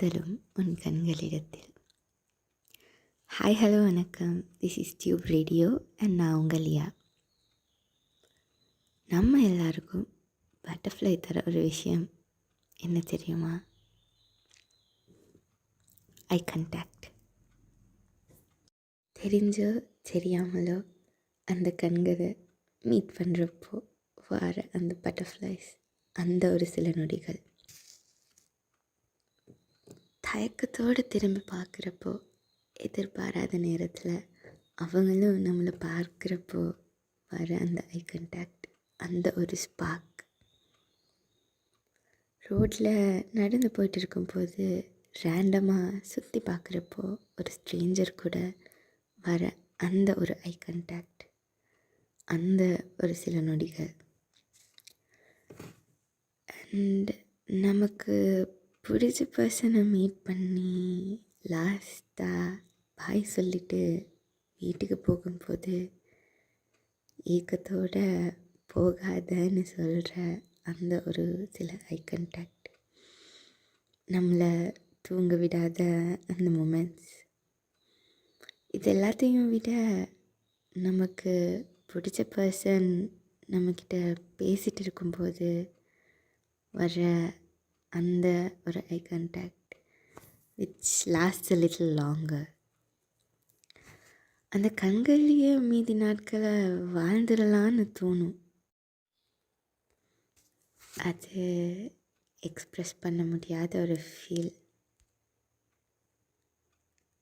காதலும் உன் கண்களிடத்தில். Hi hello வணக்கம். This is Tube radio and நான் உங்கள் லியா. நம்ம எல்லாருக்கும் பட்டர்ஃப்ளை தர ஒரு விஷயம் என்ன தெரியுமா? ஐ கண்டாக்ட். தெரிஞ்சோ தெரியாமலோ அந்த கண்களை மீட் பண்ணுறப்போ வர அந்த பட்டர்ஃப்ளைஸ், அந்த ஒரு சில நொடிகள், தயக்கத்தோடு திரும்பி பார்க்குறப்போ, எதிர்பாராத நேரத்தில் அவங்களும் நம்மளை பார்க்குறப்போ வர அந்த ஐ கண்டாக்ட், அந்த ஒரு ஸ்பார்க். ரோட்டில் நடந்து போயிட்டு இருக்கும்போது ரேண்டமாக சுற்றி பார்க்குறப்போ ஒரு ஸ்ட்ரேஞ்சர் கூட வர அந்த ஒரு ஐ கண்டாக்ட், அந்த ஒரு சில நொடிகள். அண்ட் நமக்கு பிடிச்ச பர்சனை மீட் பண்ணி லாஸ்ட்டாக பாய் சொல்லிவிட்டு வீட்டுக்கு போகும்போது ஏக்கத்தோட போகாதன்னு சொல்கிற அந்த ஒரு சில ஐ கண்டாக்ட், நம்மளை தூங்க விடாத அந்த மொமெண்ட்ஸ், இது எல்லாத்தையும் விட நமக்கு பிடிச்ச பர்சன் நம்மக்கிட்ட பேசிகிட்டு இருக்கும்போது வர அந்த ஒரு eye contact which lasts a little longer. அந்த கண்கள்லேயே மீதி நாட்களை வாழ்ந்துடலான்னு தோணும். அது எக்ஸ்ப்ரெஸ் பண்ண முடியாத ஒரு ஃபீல்.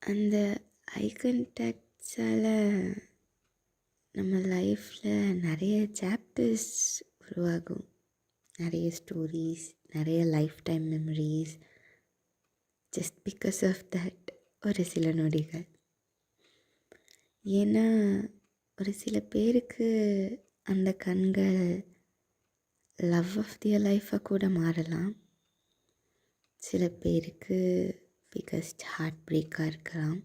அந்த ஐ கண்டாக்ட்ஸால் நம்ம லைஃப்பில் நிறைய சாப்டர்ஸ் உருவாகும், நிறைய ஸ்டோரிஸ், நிறைய life time memories, just because of that ஒரு சில நொடிகள். ஏன்னா ஒரு சில பேருக்கு அந்த கண்கள் லவ் ஆஃப் தியர் லைஃபாக கூட மாறலாம். சில பேருக்கு பிகஸ்ட் ஹார்ட் பிரேக்காக இருக்கலாம்.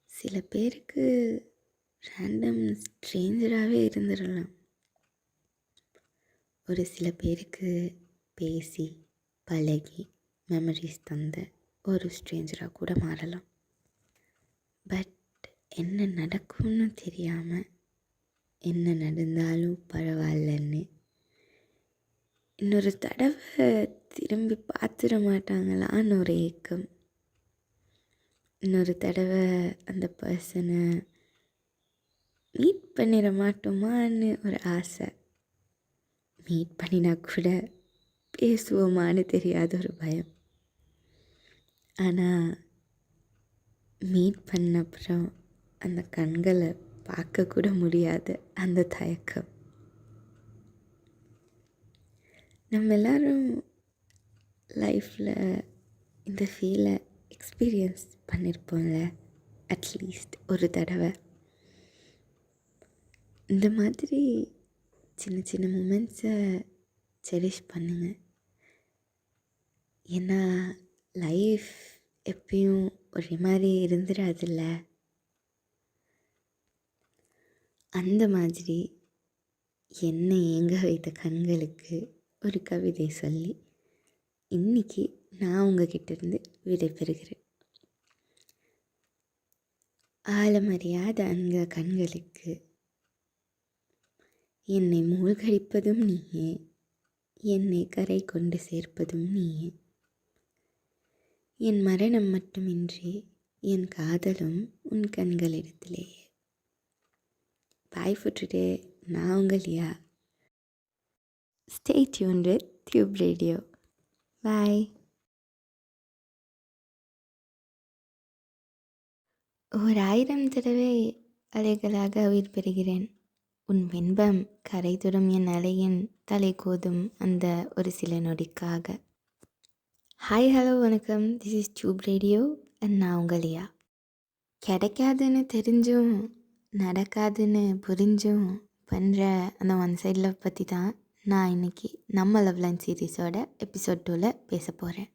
சில பேருக்கு ரேண்டம் ஸ்ட்ரேஞ்சராகவே இருந்துடலாம். ஒரு சில பேருக்கு பேசி பழகி மெமரிஸ் தந்த ஒரு ஸ்ட்ரேஞ்சராக கூட மாறலாம். பட் என்ன நடக்கும்னு தெரியாமல், என்ன நடந்தாலும் பரவாயில்லன்னு இன்னொரு தடவை திரும்பி பார்த்துட மாட்டாங்களான்னு ஒரு ஏக்கம், இன்னொரு தடவை அந்த பர்சனை மீட் பண்ணிட மாட்டோமான்னு ஒரு ஆசை, மீட் பண்ணினா கூட பேசுவோமான்னு தெரியாத ஒரு பயம். ஆனால் மீட் பண்ண அப்புறம் அந்த கண்களை பார்க்கக்கூட முடியாத அந்த தயக்கம். நம்ம எல்லோரும் லைஃப்பில் இந்த ஃபீலை எக்ஸ்பீரியன்ஸ் பண்ணியிருப்போம்ல, அட்லீஸ்ட் ஒரு தடவை. இந்த மாதிரி சின்ன சின்ன மூமெண்ட்ஸை செரிஷ் பண்ணுங்க. ஏன்னா லைஃப் எப்பயும் ஒரே மாதிரி இருந்துடாதில்ல. அந்த மாதிரி என்னை ஏங்க வைத்த கண்களுக்கு ஒரு கவிதை சொல்லி இன்றைக்கி நான் உங்ககிட்டேருந்து விடைபெறுகிறேன். ஆழமறியாத அந்த கண்களுக்கு என்னை மூழ்கடிப்பதும் நீயே, என்னை கரை கொண்டு சேர்ப்பதும் நீயே, என் மரணம் மட்டுமின்றி என் காதலும் உன் கண்களிடத்திலேயே. Bye for today. நான் உங்கள் லியா. Stay tuned with Tube Radio. Bye. ஓர் 1000 தடவை அலைகளாக உயிர் பெறுகிறேன். உன் பின்பம் கரை தொடும் என் அலையின் தலை கோதும் அந்த ஒரு சில நொடிக்காக. ஹாய் ஹலோ வணக்கம். This is Tube radio and நான் உங்கள் லியா. கிடைக்காதுன்னு தெரிஞ்சும் நடக்காதுன்னு புரிஞ்சும் பண்ணுற அந்த ஒன் சைட் லவ் பற்றி தான் நான் இன்றைக்கி நம்ம லவ் லைன் சீரீஸோட எபிசோட் 2ல் பேச போகிறேன்.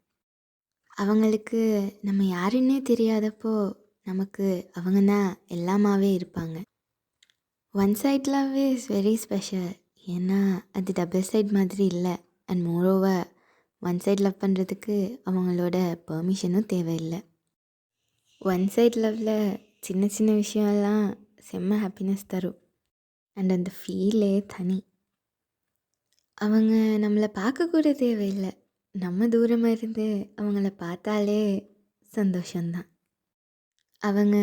அவங்களுக்கு நம்ம யாருன்னே தெரியாதப்போ நமக்கு அவங்க தான் எல்லாமாவே இருப்பாங்க. One side love is very special. ஏன்னா அது டபுள் சைட் மாதிரி இல்லை. And moreover one side love பண்ணுறதுக்கு அவங்களோட பெர்மிஷனும் தேவையில்லை. ஒன் சைட் லவ்வில் சின்ன சின்ன விஷயம்லாம் செம்ம ஹாப்பினஸ் தரும். அண்ட் அந்த ஃபீலே தனி. அவங்க நம்மளை பார்க்கக்கூட தேவையில்லை, நம்ம தூரமாக இருந்து அவங்கள பார்த்தாலே சந்தோஷந்தான். அவங்க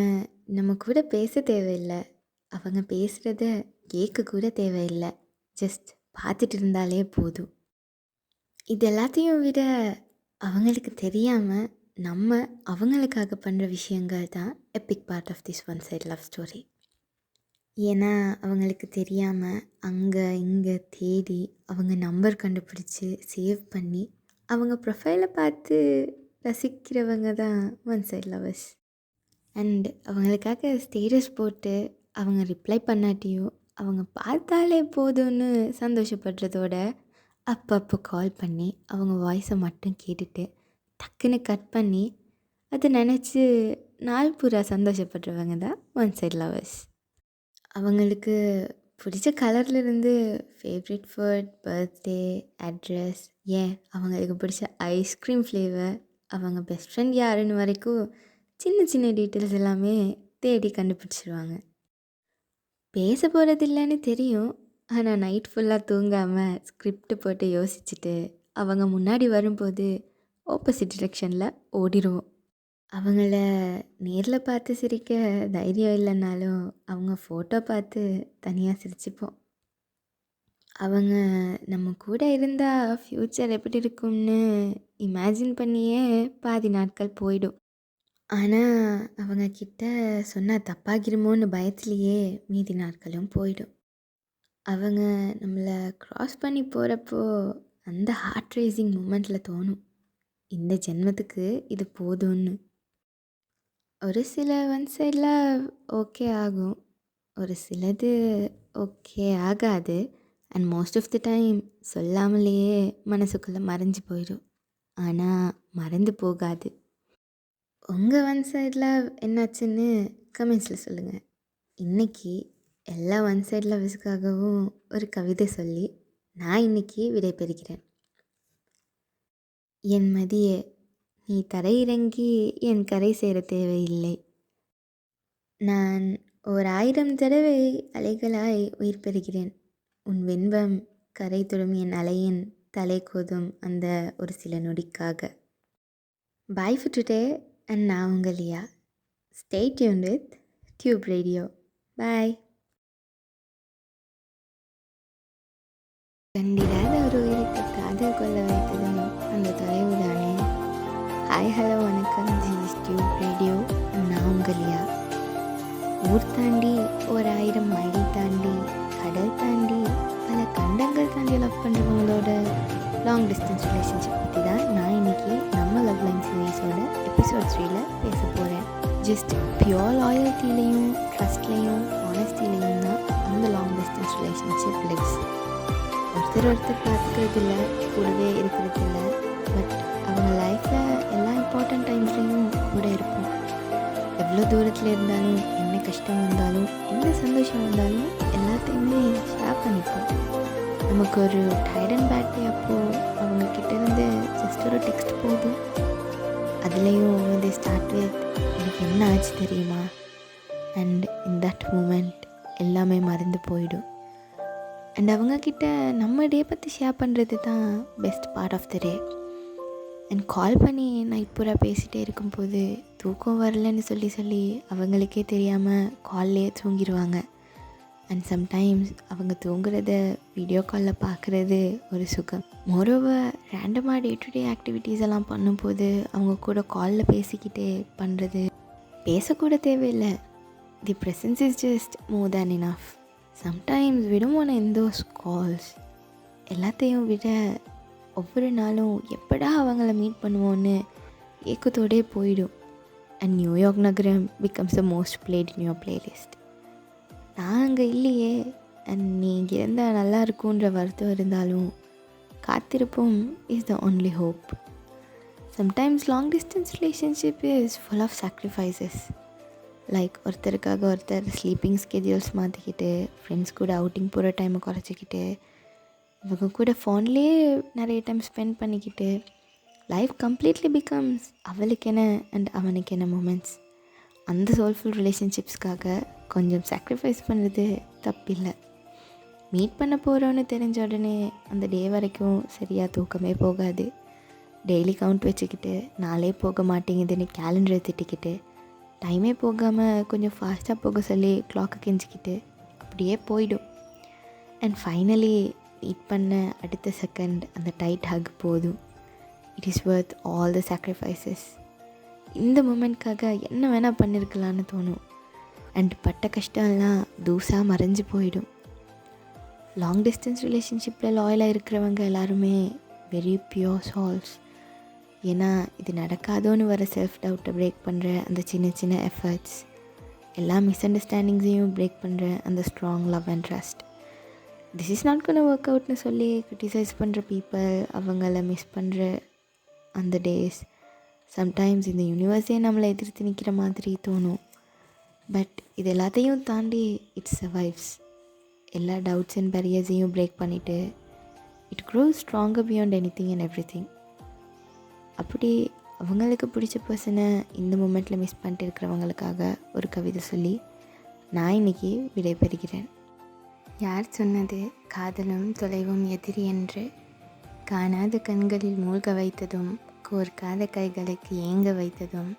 நம்ம கூட பேச தேவையில்லை, அவங்க பேசுகிறத கேட்கக்கூட தேவையில்லை, ஜஸ்ட் பார்த்துட்டு இருந்தாலே போதும். இது எல்லாத்தையும் விட அவங்களுக்கு தெரியாமல் நம்ம அவங்களுக்காக பண்ணுற விஷயங்கள் தான் epic part of this one side love story. ஏன்னா அவங்களுக்கு தெரியாமல் அங்கே இங்கே தேடி அவங்க நம்பர் கண்டுபிடிச்சி சேவ் பண்ணி அவங்க ப்ரொஃபைலை பார்த்து ரசிக்கிறவங்க தான் ஒன் சைட் லவர்ஸ். அண்ட் அவங்களுக்காக ஸ்டேட்டஸ் போட்டு அவங்க ரிப்ளை பண்ணாட்டியும் அவங்க பார்த்தாலே போதும்னு சந்தோஷப்படுறதோட அப்பப்போ கால் பண்ணி அவங்க வாய்ஸை மட்டும் கேட்டுட்டு டக்குன்னு கட் பண்ணி அதை நினச்சி நாள் பூரா சந்தோஷப்படுறவங்க தான் ஒன் சைட் லவர்ஸ். அவங்களுக்கு பிடிச்ச கலர்லேருந்து ஃபேவரட் ஃபுட், பர்த்டே, அட்ரஸ், ஏன் அவங்களுக்கு பிடிச்ச ஐஸ்கிரீம் ஃப்ளேவர், அவங்க பெஸ்ட் ஃப்ரெண்ட் யாருன்னு வரைக்கும் சின்ன சின்ன டீட்டெயில்ஸ் எல்லாமே தேடி கண்டுபிடிச்சிருவாங்க. பேச போகிறது இல்லைன்னு தெரியும், ஆனால் நைட் ஃபுல்லாக தூங்காமல் ஸ்கிரிப்ட் போட்டு யோசிச்சுட்டு அவங்க முன்னாடி வரும்போது ஆப்போசிட் டிரெக்ஷனில் ஓடிடுவோம். அவங்கள நேரில் பார்த்து சிரிக்க தைரியம் இல்லைன்னாலும் அவங்க ஃபோட்டோ பார்த்து தனியாக சிரிச்சுப்போம். அவங்க நம்ம கூட இருந்தால் ஃப்யூச்சர் எப்படி இருக்கும்னு இமேஜின் பண்ணியே பாதி நாட்கள் போயிடும். ஆனால் அவங்க கிட்ட சொன்னால் தப்பாகிருமோன்னு பயத்துலேயே மீதி நாட்களும் போயிடும். அவங்க நம்மளை க்ராஸ் பண்ணி போகிறப்போ அந்த ஹார்ட் ரேசிங் மூமெண்ட்டில் தோணும், இந்த ஜென்மத்துக்கு இது போதும்னு. ஒரு சில ஒன் சைடில் ஓகே ஆகும், ஒரு சிலது ஓகே ஆகாது. And most of the time சொல்லாமலேயே மனசுக்குள்ளே மறைஞ்சு போயிடும். ஆனால் மறந்து போகாது. உங்கள் ஒன் சைடில் என்னாச்சுன்னு கமெண்ட்ஸில் சொல்லுங்கள். இன்றைக்கி எல்லா ஒன் சைட் லவ்ஸுக்காகவும் ஒரு கவிதை சொல்லி நான் இன்றைக்கி விடைபெறுகிறேன். என் மதியே, நீ தரையிறங்கி என் கரை சேர தேவையில்லை. நான் 1000 தடவை அலைகளாய் உயிர் பெறுகிறேன். உன் வெண்பம் கரை தொடும் என் அலையின் தலை கோதும் அந்த ஒரு சில நொடிக்காக. பாய் ஃபார் டுடே அண்ட் நான் உங்கள் Liya. Stay tuned with Tube Radio. Bye. கண்டிராத ஒரு உயிருக்கு காதல் கொள்ள வைத்ததும் அந்த தொலைவுதானே. ஹாய் ஹலோ வணக்கம், திஸ் இஸ் டியூப் ரேடியோ. நான் உங்கள் லியா. ஊர் தாண்டி 1000 மைல் தாண்டி கடல் தாண்டி பல கண்டங்கள் தாண்டி லவ் பண்ணுறவங்களோட லாங் டிஸ்டன்ஸ் ரிலேஷன்ஷிப் பற்றி தான் நான் இன்றைக்கி நம்ம லவ் லைன் சீரீஸோட எபிசோட் 3ல் பேச போகிறேன். ஜஸ்ட் பியோர் லாயல்ட்டிலையும் ட்ரஸ்ட்லேயும் ஆனஸ்டிலையும் தான் அந்த லாங் டிஸ்டன்ஸ் ரிலேஷன்ஷிப் லிவ்ஸ். ஒருத்தர் பார்த்துக்கிறது இல்லை, கூடவே இருக்கிறது இல்லை, பட் அவங்க லைஃப்பில் எல்லா இம்பார்ட்டண்ட் டைம்ஸ்லேயும் கூட இருப்போம். எவ்வளோ தூரத்தில் இருந்தாலும், என்ன கஷ்டம் வந்தாலும், என்ன சந்தோஷம் வந்தாலும் எல்லாத்தையுமே ஷேர் பண்ணிப்போம். நமக்கு ஒரு டயர்ட் அண்ட் பேட் டே அப்போது அவங்கக்கிட்ட இருந்து ஜஸ்ட் ஒரு டெக்ஸ்ட் போதும். அதுலேயும் வந்து ஸ்டார்ட் வித் எனக்கு என்ன ஆச்சு தெரியுமா, அண்ட் இன் தட் மூமெண்ட் எல்லாமே மறந்து போயிடும். அண்ட் அவங்கக்கிட்ட நம்ம டே பற்றி ஷேர் பண்ணுறது தான் best part of the day. And call பண்ணி நைட் பூரா பேசிகிட்டே இருக்கும்போது தூக்கம் வரலன்னு சொல்லி அவங்களுக்கே தெரியாமல் கால்லையே தூங்கிடுவாங்க. அண்ட் சம்டைம்ஸ் அவங்க தூங்குறத வீடியோ காலில் பார்க்குறது ஒரு சுகம். மோரோவர் ரேண்டமாக டே டு டே ஆக்டிவிட்டீஸ் எல்லாம் பண்ணும்போது அவங்க கூட காலில் பேசிக்கிட்டே பண்ணுறது, பேசக்கூட தேவையில்லை, தி presence is just more than enough. Sometimes we don't want to end those calls. எல்லாத்தையும் விட ஒவ்வொரு நாளும் எப்படா அவங்கள மீட் பண்ணுவோன்னு ஏக்கத்தோடே போயிடும். அண்ட் நியூயார்க் நகரம் becomes the most played in your playlist. நான் அங்கே இல்லையே, அண்ட் நீ இங்கே இருந்தால் நல்லா இருக்குன்ற வருத்தம் இருந்தாலும் காத்திருப்போம் is the only hope. Sometimes long distance relationship is full of sacrifices. Like ஒருத்தருக்காக ஒருத்தர் ஸ்லீப்பிங் ஸ்கெடியூல்ஸ் மாற்றிக்கிட்டு, ஃப்ரெண்ட்ஸ் கூட அவுட்டிங் போகிற டைமை குறைச்சிக்கிட்டு, இவங்க கூட ஃபோன்லேயே நிறைய டைம் ஸ்பெண்ட் பண்ணிக்கிட்டு லைஃப் கம்ப்ளீட்லி பிகம்ஸ் அவளுக்கென அண்ட் அவனுக்கென மூமெண்ட்ஸ். அந்த சோல்ஃபுல் ரிலேஷன்ஷிப்ஸ்க்காக கொஞ்சம் சாக்ரிஃபைஸ் பண்ணுறது தப்பில்லை. மீட் பண்ண போகிறோன்னு தெரிஞ்ச உடனே அந்த டே வரைக்கும் சரியாக தூக்கமே போகாது. டெய்லி கவுண்ட் வச்சுக்கிட்டு நாளே போக மாட்டேங்குதுன்னு கேலண்டரை திட்டிக்கிட்டு டைமே போகாமல் கொஞ்சம் ஃபாஸ்ட்டாக போக சொல்லி கிளாக்கை கெஞ்சிக்கிட்டு அப்படியே போயிடும். அண்ட் ஃபைனலி மீட் பண்ண அடுத்த செகண்ட் அந்த டைட் ஹக் போதும். It is worth all the sacrifices. இந்த மூமெண்ட்காக என்ன வேணால் பண்ணியிருக்கலான்னு தோணும். அண்ட் பட்ட கஷ்டம்லாம் தூசாக மறைஞ்சு போயிடும். லாங் டிஸ்டன்ஸ் ரிலேஷன்ஷிப்பில் லாயலாக இருக்கிறவங்க எல்லாருமே வெரி பியோர் சால்ஸ். ஏன்னா இது நடக்காதோன்னு வர செல்ஃப் டவுட்டை பிரேக் பண்ணுற அந்த சின்ன சின்ன எஃபர்ட்ஸ், எல்லா மிஸ் அண்டர்ஸ்டாண்டிங்ஸையும் பிரேக் பண்ணுற அந்த strong love and trust. This is not gonna work அவுட்னு சொல்லி க்ரிட்டிசைஸ் பண்ணுற பீப்புள், அவங்கள மிஸ் பண்ணுற அந்த டேஸ், சம்டைம்ஸ் இந்த யூனிவர்ஸே நம்மளை எதிர்த்து நிற்கிற மாதிரி தோணும். பட் இது எல்லாத்தையும் தாண்டி இட்ஸ் சர்வைவ்ஸ். எல்லா டவுட்ஸ் அண்ட் பேரியர்ஸையும் பிரேக் பண்ணிவிட்டு it cross stronger beyond any thing and every thing. அப்படி அவங்களுக்கு பிடிச்ச பர்சனை இந்த மூமெண்ட்டில் மிஸ் பண்ணிட்டு இருக்கிறவங்களுக்காக ஒரு கவிதை சொல்லி நான் இன்றைக்கி விடைபெறுகிறேன். யார் சொன்னது காதலும் தொலைவும் எதிரி என்று? காணாத கண்களில் மூழ்க வைத்ததும், கோர்க்காத கைகளுக்கு ஏங்க வைத்ததும்,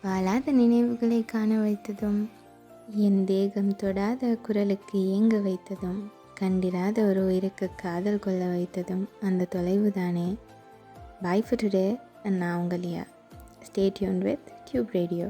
வாழாத நினைவுகளை காண வைத்ததும், என் தேகம் தொடாத குரலுக்கு ஏங்க வைத்ததும், கண்டிராத ஒரு உயிருக்கு காதல் கொள்ள வைத்ததும் அந்த தொலைவு தானே. Bye for today, and now Galia. Stay tuned with Tube Radio.